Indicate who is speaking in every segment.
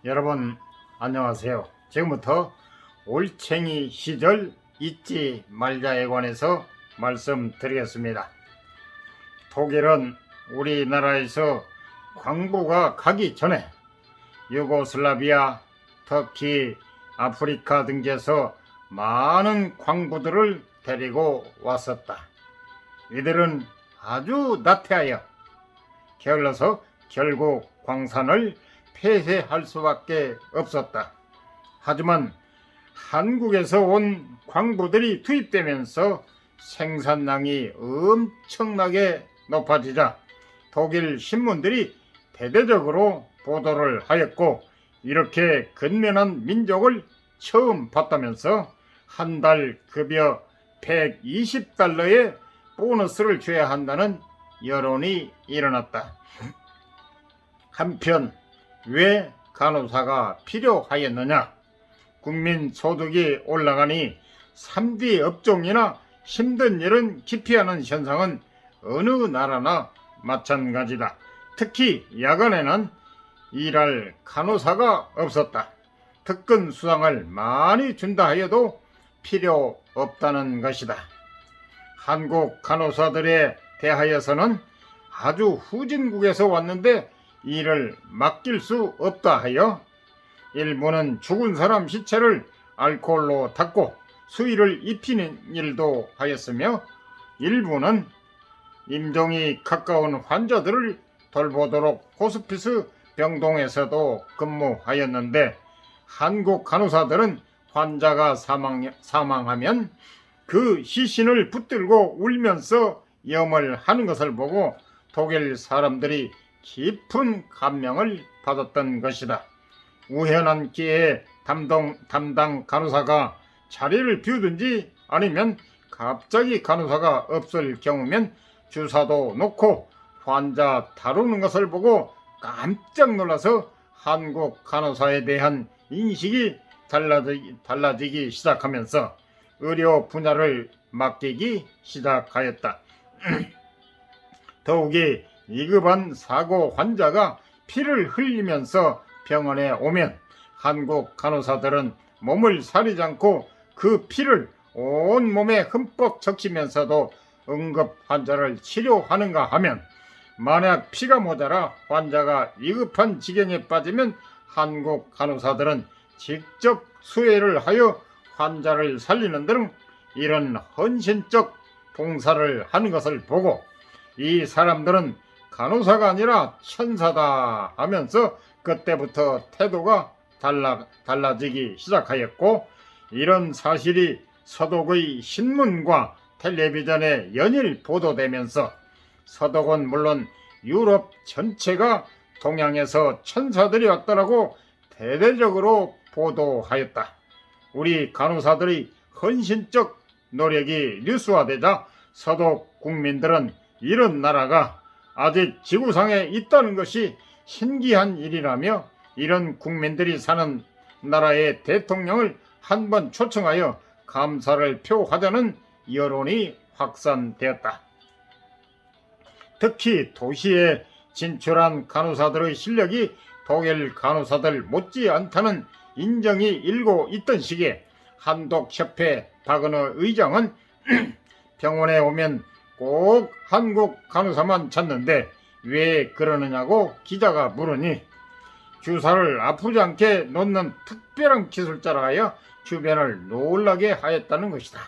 Speaker 1: 여러분 안녕하세요. 지금부터 올챙이 시절 잊지 말자에 관해서 말씀드리겠습니다. 독일은 우리나라에서 광부가 가기 전에 유고슬라비아, 터키, 아프리카 등지에서 많은 광부들을 데리고 왔었다. 이들은 아주 나태하여 게을러서 결국 광산을 폐쇄할 수밖에 없었다. 하지만 한국에서 온 광부들이 투입되면서 생산량이 엄청나게 높아지자 독일 신문들이 대대적으로 보도를 하였고, 이렇게 근면한 민족을 처음 봤다면서 한 달 급여 120달러의 보너스를 줘야 한다는 여론이 일어났다. 한편 왜 간호사가 필요하였느냐? 국민 소득이 올라가니 3D 업종이나 힘든 일은 기피하는 현상은 어느 나라나 마찬가지다. 특히 야간에는 일할 간호사가 없었다. 특근 수당을 많이 준다 하여도 필요 없다는 것이다. 한국 간호사들에 대하여서는 아주 후진국에서 왔는데 일을 맡길 수 없다 하여 일부는 죽은 사람 시체를 알코올로 닦고 수의를 입히는 일도 하였으며, 일부는 임종이 가까운 환자들을 돌보도록 호스피스 병동에서도 근무하였는데, 한국 간호사들은 환자가 사망하면 그 시신을 붙들고 울면서 염을 하는 것을 보고 독일 사람들이 깊은 감명을 받았던 것이다. 우연한 기회에 담당 간호사가 자리를 비우든지 아니면 갑자기 간호사가 없을 경우면 주사도 놓고 환자 다루는 것을 보고 깜짝 놀라서 한국 간호사에 대한 인식이 달라지기 시작하면서 의료 분야를 맡기기 시작하였다. 더욱이 위급한 사고 환자가 피를 흘리면서 병원에 오면 한국 간호사들은 몸을 사리지 않고 그 피를 온 몸에 흠뻑 적시면서도 응급 환자를 치료하는가 하면, 만약 피가 모자라 환자가 위급한 지경에 빠지면 한국 간호사들은 직접 수해를 하여 환자를 살리는 등 이런 헌신적 봉사를 하는 것을 보고 이 사람들은 간호사가 아니라 천사다 하면서 그때부터 태도가 달라지기 시작하였고, 이런 사실이 서독의 신문과 텔레비전에 연일 보도되면서 서독은 물론 유럽 전체가 동양에서 천사들이 왔다라고 대대적으로 보도하였다. 우리 간호사들의 헌신적 노력이 뉴스화되자 서독 국민들은 이런 나라가 아직 지구상에 있다는 것이 신기한 일이라며 이런 국민들이 사는 나라의 대통령을 한번 초청하여 감사를 표하자는 여론이 확산되었다. 특히 도시에 진출한 간호사들의 실력이 독일 간호사들 못지않다는 인정이 일고 있던 시기에 한독협회 박은호 의장은 병원에 오면 꼭 한국 간호사만 찾는데 왜 그러느냐고 기자가 물으니, 주사를 아프지 않게 놓는 특별한 기술자라 하여 주변을 놀라게 하였다는 것이다.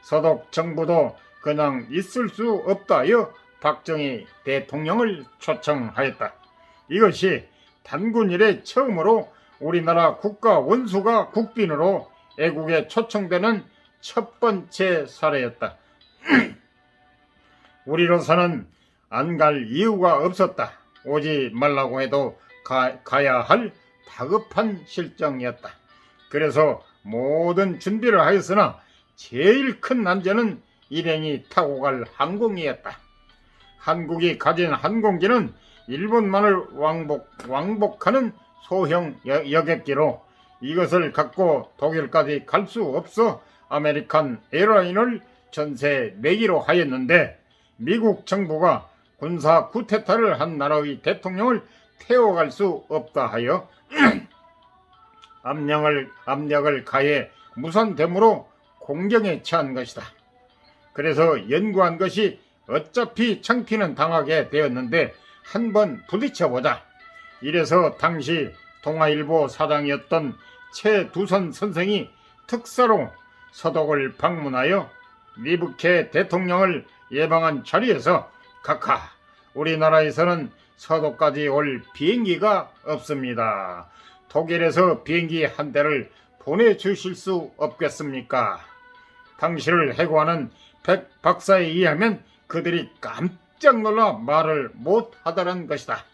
Speaker 1: 서독 정부도 그냥 있을 수 없다 하여 박정희 대통령을 초청하였다. 이것이 단군 이래 처음으로 우리나라 국가 원수가 국빈으로 애국에 초청되는 첫 번째 사례였다. 우리로서는 안 갈 이유가 없었다. 오지 말라고 해도 가야 할 다급한 실정이었다. 그래서 모든 준비를 하였으나 제일 큰 난제는 일행이 타고 갈 항공이었다. 한국이 가진 항공기는 일본만을 왕복하는 소형 여객기로 이것을 갖고 독일까지 갈 수 없어 아메리칸 에어라인을 전세 내기로 하였는데, 미국 정부가 군사 쿠데타를 한 나라의 대통령을 태워갈 수 없다 하여 압력을 가해 무산됨으로 공경에 처한 것이다. 그래서 연구한 것이 어차피 창피는 당하게 되었는데 한번 부딪혀보자. 이래서 당시 동아일보 사장이었던 최두선 선생이 특사로 서독을 방문하여 리브케 대통령을 예방한 자리에서 각하, 우리나라에서는 서독까지 올 비행기가 없습니다. 독일에서 비행기 한 대를 보내주실 수 없겠습니까? 당시를 해고하는 백 박사에 의하면 그들이 깜짝 놀라 말을 못하더란 것이다.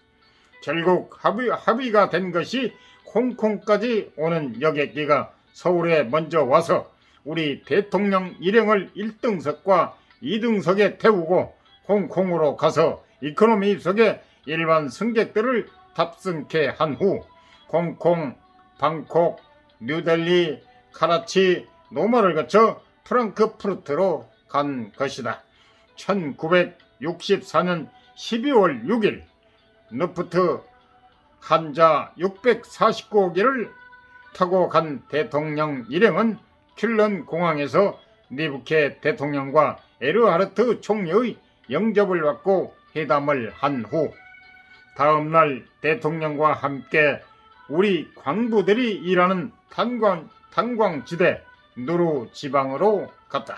Speaker 1: 결국 합의가 된 것이 홍콩까지 오는 여객기가 서울에 먼저 와서 우리 대통령 일행을 1등석과 2등석에 태우고 홍콩으로 가서 이코노미석에 일반 승객들을 탑승케 한 후 홍콩, 방콕, 뉴델리, 카라치, 노마를 거쳐 프랑크푸르트로 간 것이다. 1964년 12월 6일 루프트 한자 649기를 타고 간 대통령 일행은 퀼런 공항에서 리브케 대통령과 에르하르트 총리의 영접을 받고 회담을 한 후 다음날 대통령과 함께 우리 광부들이 일하는 탄광지대 누루 지방으로 갔다.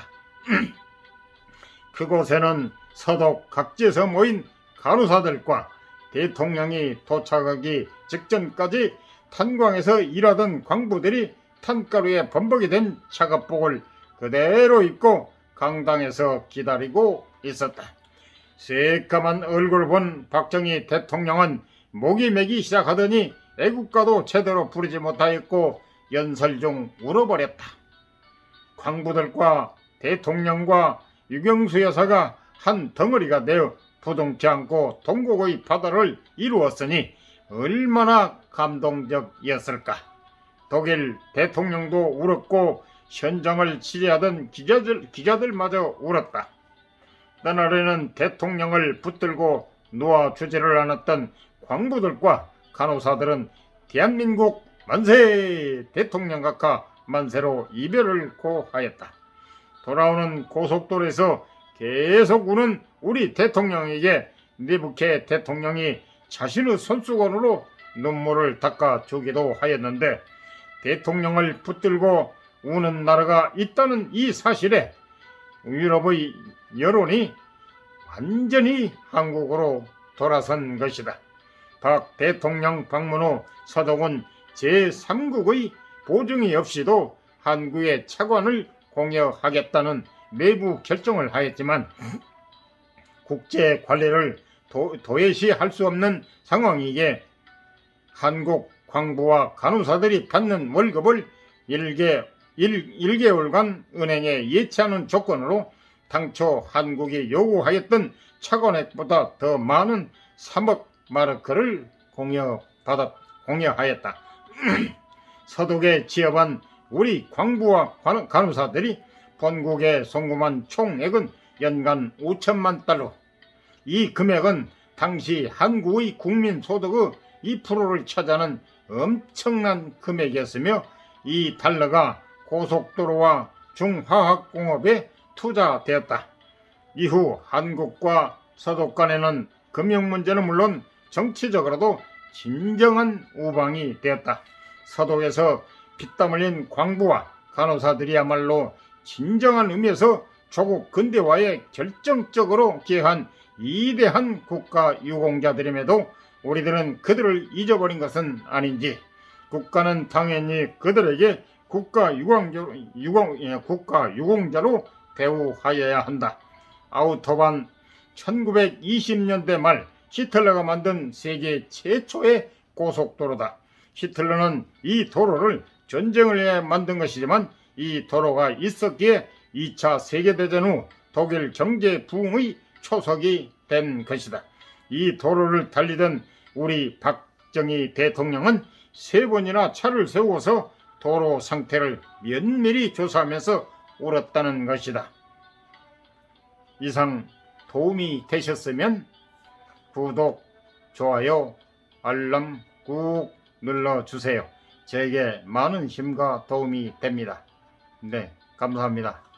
Speaker 1: 그곳에는 서독 각지에서 모인 간호사들과 대통령이 도착하기 직전까지 탄광에서 일하던 광부들이 탄가루에 범벅이 된 작업복을 그대로 입고 강당에서 기다리고 있었다. 새까만 얼굴 본 박정희 대통령은 목이 메기 시작하더니 애국가도 제대로 부르지 못하였고 연설 중 울어버렸다. 광부들과 대통령과 유경수 여사가 한 덩어리가 되어 부둥켜 안고 동국의 바다를 이루었으니 얼마나 감동적이었을까. 독일 대통령도 울었고 현장을 취재하던 기자들마저 울었다. 그날에는 대통령을 붙들고 놓아주지를 않았던 광부들과 간호사들은 대한민국 만세, 대통령 각하 만세로 이별을 고하였다. 돌아오는 고속도로에서 계속 우는 우리 대통령에게 리브케 대통령이 자신의 손수건으로 눈물을 닦아주기도 하였는데 대통령을 붙들고 우는 나라가 있다는 이 사실에 유럽의 여론이 완전히 한국으로 돌아선 것이다. 박 대통령 방문 후 서독은 제3국의 보증이 없이도 한국의 차관을 공여하겠다는 내부 결정을 하였지만 국제 관리를 도외시 할 수 없는 상황이기에 한국 광부와 간호사들이 받는 월급을 1개월간 은행에 예치하는 조건으로 당초 한국이 요구하였던 차관액보다 더 많은 3억 마르크를 공여하였다. 서독에 취업한 우리 광부와 간호사들이 본국에 송금한 총액은 연간 5천만 달러. 이 금액은 당시 한국의 국민소득의 2%를 차지하는 엄청난 금액이었으며 이 달러가 고속도로와 중화학공업에 투자되었다. 이후 한국과 서독 간에는 금융 문제는 물론 정치적으로도 진정한 우방이 되었다. 서독에서 피땀 흘린 광부와 간호사들이야말로 진정한 의미에서 조국 근대화에 결정적으로 기여한 위대한 국가 유공자들임에도 우리들은 그들을 잊어버린 것은 아닌지 국가는 당연히 그들에게 국가 유공자로 대우하여야 한다. 아우토반 1920년대 말 히틀러가 만든 세계 최초의 고속도로다. 히틀러는 이 도로를 전쟁을 위해 만든 것이지만 이 도로가 있었기에 2차 세계대전 후 독일 경제 부흥의 초석이 된 것이다. 이 도로를 달리던 우리 박정희 대통령은 3번이나 차를 세우고서 도로 상태를 면밀히 조사하면서 울었다는 것이다. 이상 도움이 되셨으면 구독, 좋아요, 알람 꾹 눌러주세요. 저에게 많은 힘과 도움이 됩니다. 네, 감사합니다.